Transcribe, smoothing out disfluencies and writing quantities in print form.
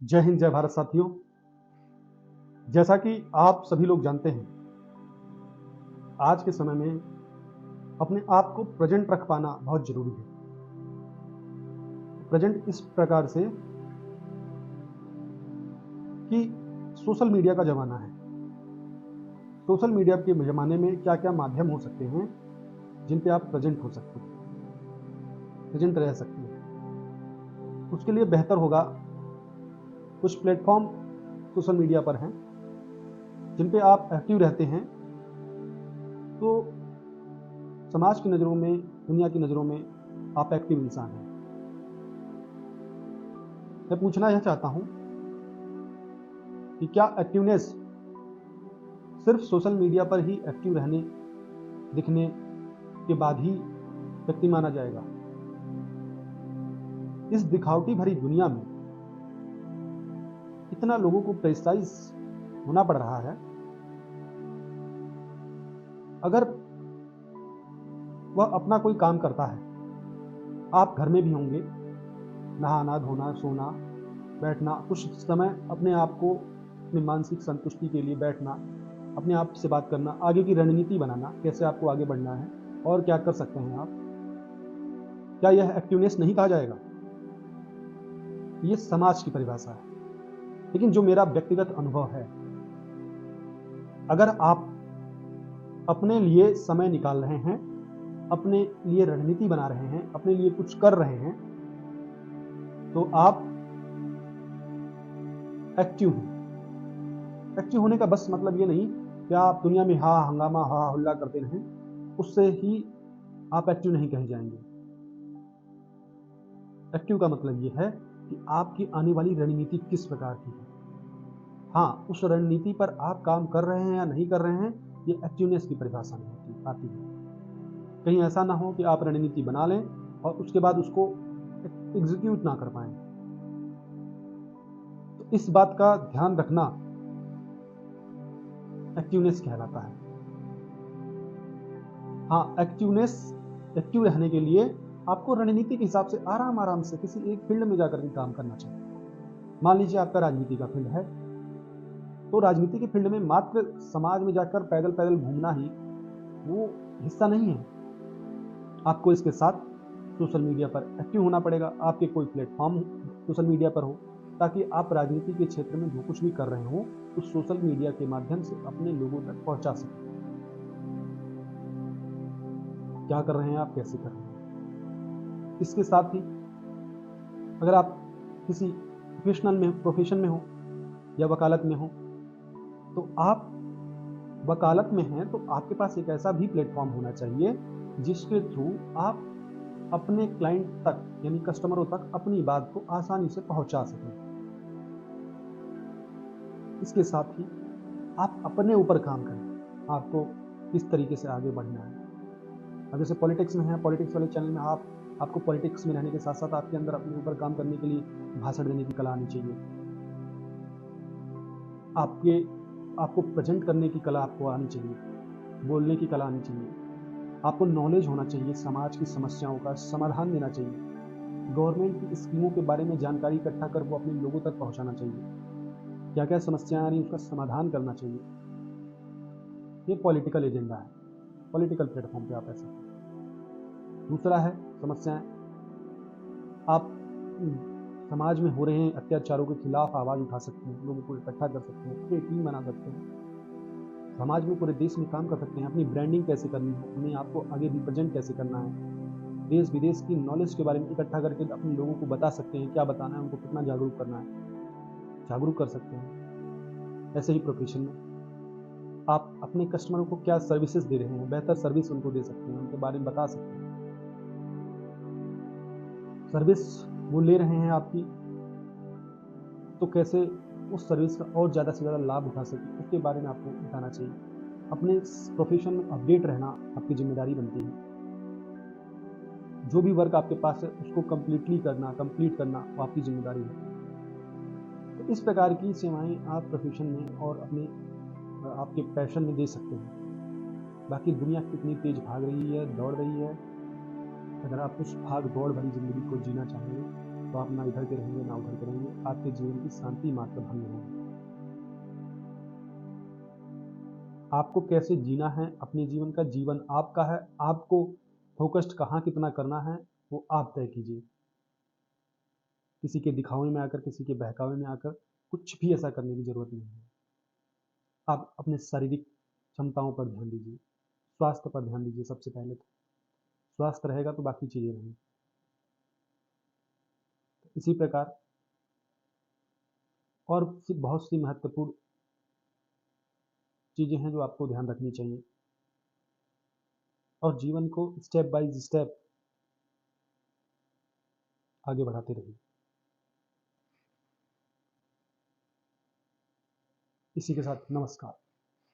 जय हिंद, जय भारत साथियों। जैसा कि आप सभी लोग जानते हैं, आज के समय में अपने आप को प्रेजेंट रख पाना बहुत जरूरी है। प्रेजेंट इस प्रकार से कि सोशल मीडिया का जमाना है। सोशल मीडिया के जमाने में क्या क्या माध्यम हो सकते हैं जिन पे आप प्रेजेंट हो सकते हैं, प्रेजेंट रह सकते हैं। उसके लिए बेहतर होगा, कुछ प्लेटफॉर्म सोशल मीडिया पर हैं जिन पे आप एक्टिव रहते हैं, तो समाज की नज़रों में, दुनिया की नज़रों में आप एक्टिव इंसान हैं। मैं पूछना यह चाहता हूं कि क्या एक्टिवनेस सिर्फ सोशल मीडिया पर ही एक्टिव रहने, दिखने के बाद ही व्यक्ति माना जाएगा? इस दिखावटी भरी दुनिया में इतना लोगों को प्रेशराइज होना पड़ रहा है। अगर वह अपना कोई काम करता है, आप घर में भी होंगे, नहाना, धोना, सोना, बैठना, कुछ समय अपने आप को, अपनी मानसिक संतुष्टि के लिए बैठना, अपने आप से बात करना, आगे की रणनीति बनाना, कैसे आपको आगे बढ़ना है और क्या कर सकते हैं आप। क्या यह एक्टिवनेस नहीं कहा जाएगा? ये समाज की परिभाषा है। लेकिन जो मेरा व्यक्तिगत अनुभव है, अगर आप अपने लिए समय निकाल रहे हैं, अपने लिए रणनीति बना रहे हैं, अपने लिए कुछ कर रहे हैं, तो आप एक्टिव हैं। एक्टिव होने का बस मतलब ये नहीं कि आप दुनिया में हा हंगामा, हा हल्ला करते रहें, उससे ही आप एक्टिव नहीं कहे जाएंगे। एक्टिव का मतलब ये है कि आपकी आने वाली रणनीति किस प्रकार की है। हाँ, उस रणनीति पर आप काम कर रहे हैं या नहीं कर रहे हैं, ये एक्टिवनेस की परिभाषा में आती है। कहीं ऐसा ना हो कि आप रणनीति बना लें और उसके बाद उसको एग्जीक्यूट ना कर पाए। तो इस बात का ध्यान रखना एक्टिवनेस कहलाता है। हाँ, एक्टिव रहने के लिए आपको रणनीति के हिसाब से आराम से किसी एक फील्ड में जाकर के काम करना चाहिए। मान लीजिए आपका राजनीति का फील्ड है, तो राजनीति के फील्ड में मात्र समाज में जाकर पैदल पैदल घूमना ही वो हिस्सा नहीं है। आपको इसके साथ सोशल मीडिया पर एक्टिव होना पड़ेगा। आपके कोई प्लेटफॉर्म सोशल मीडिया पर हो, ताकि आप राजनीति के क्षेत्र में जो कुछ भी कर रहे हो, उस सोशल मीडिया के माध्यम से अपने लोगों तक पहुंचा सकें। क्या कर रहे हैं आप, कैसे कर रहे हैं। इसके साथ ही अगर आप किसी प्रोफेशन में हो या वकालत में हो, तो आप वकालत में हैं तो आपके पास एक ऐसा भी प्लेटफॉर्म होना चाहिए जिसके थ्रू आप अपने क्लाइंट तक, यानी कस्टमरों तक, अपनी बात को आसानी से पहुंचा सकें। इसके साथ ही आप अपने ऊपर काम करें, आपको किस तरीके से आगे बढ़ना है। अब जैसे पॉलिटिक्स में है, पॉलिटिक्स वाले चैनल में आपको पॉलिटिक्स में रहने के साथ साथ आपके अंदर अपने ऊपर काम करने के लिए भाषण देने की कला आनी चाहिए। आपको प्रेजेंट करने की कला आपको आनी चाहिए, बोलने की कला आनी चाहिए। आपको नॉलेज होना चाहिए, समाज की समस्याओं का समाधान देना चाहिए। गवर्नमेंट की स्कीमों के बारे में जानकारी इकट्ठा कर वो अपने लोगों तक पहुंचाना चाहिए। क्या क्या समस्याएं आ रही, उसका समाधान करना चाहिए। ये पॉलिटिकल एजेंडा है, पॉलिटिकल प्लेटफॉर्म पे आप ऐसा करें। दूसरा है समस्याएं। आप समाज में हो रहे अत्याचारों के खिलाफ आवाज उठा सकते हैं, लोगों को इकट्ठा कर सकते हैं, पूरी टीम बना सकते हैं, समाज में, पूरे देश में काम कर सकते हैं। अपनी ब्रांडिंग कैसे करनी है, अपने आप को आगे रिप्रेजेंट कैसे करना है, देश विदेश की नॉलेज के बारे में इकट्ठा करके अपने लोगों को बता सकते हैं, क्या बताना है, उनको कितना जागरूक करना है, जागरूक कर सकते हैं। ऐसे ही प्रोफेशन में आप अपने कस्टमरों को क्या सर्विसेज दे रहे हैं, बेहतर सर्विस उनको दे सकते हैं, उनके बारे में बता सकते हैं। सर्विस वो ले रहे हैं आपकी, तो कैसे उस सर्विस का और ज़्यादा से ज़्यादा लाभ उठा सके, उसके बारे में आपको बताना चाहिए। अपने प्रोफेशन में अपडेट रहना आपकी जिम्मेदारी बनती है। जो भी वर्क आपके पास है उसको कंप्लीट करना वो आपकी जिम्मेदारी है। तो इस प्रकार की सेवाएं आप प्रोफेशन में और अपने आपके पैशन में दे सकते हैं। बाकी दुनिया कितनी तेज भाग रही है, दौड़ रही है, अगर आप उस भाग दौड़ भरी जिंदगी को जीना चाहेंगे तो आप ना इधर के रहेंगे ना उधर के रहेंगे, आपके जीवन की शांति मात्र भंग होगी। आपको कैसे जीना है अपने जीवन का, जीवन आपका है, आपको फोकस्ड कहाँ कितना करना है वो आप तय कीजिए। किसी के दिखावे में आकर, किसी के बहकावे में आकर कुछ भी ऐसा करने की जरूरत नहीं है। आप अपने शारीरिक क्षमताओं पर ध्यान दीजिए, स्वास्थ्य पर ध्यान दीजिए। सबसे पहले तो स्वास्थ्य रहेगा तो बाकी चीजें रहेंगी। इसी प्रकार और बहुत सी महत्वपूर्ण चीजें हैं जो आपको ध्यान रखनी चाहिए, और जीवन को स्टेप बाय स्टेप आगे बढ़ाते रहिए। इसी के साथ नमस्कार।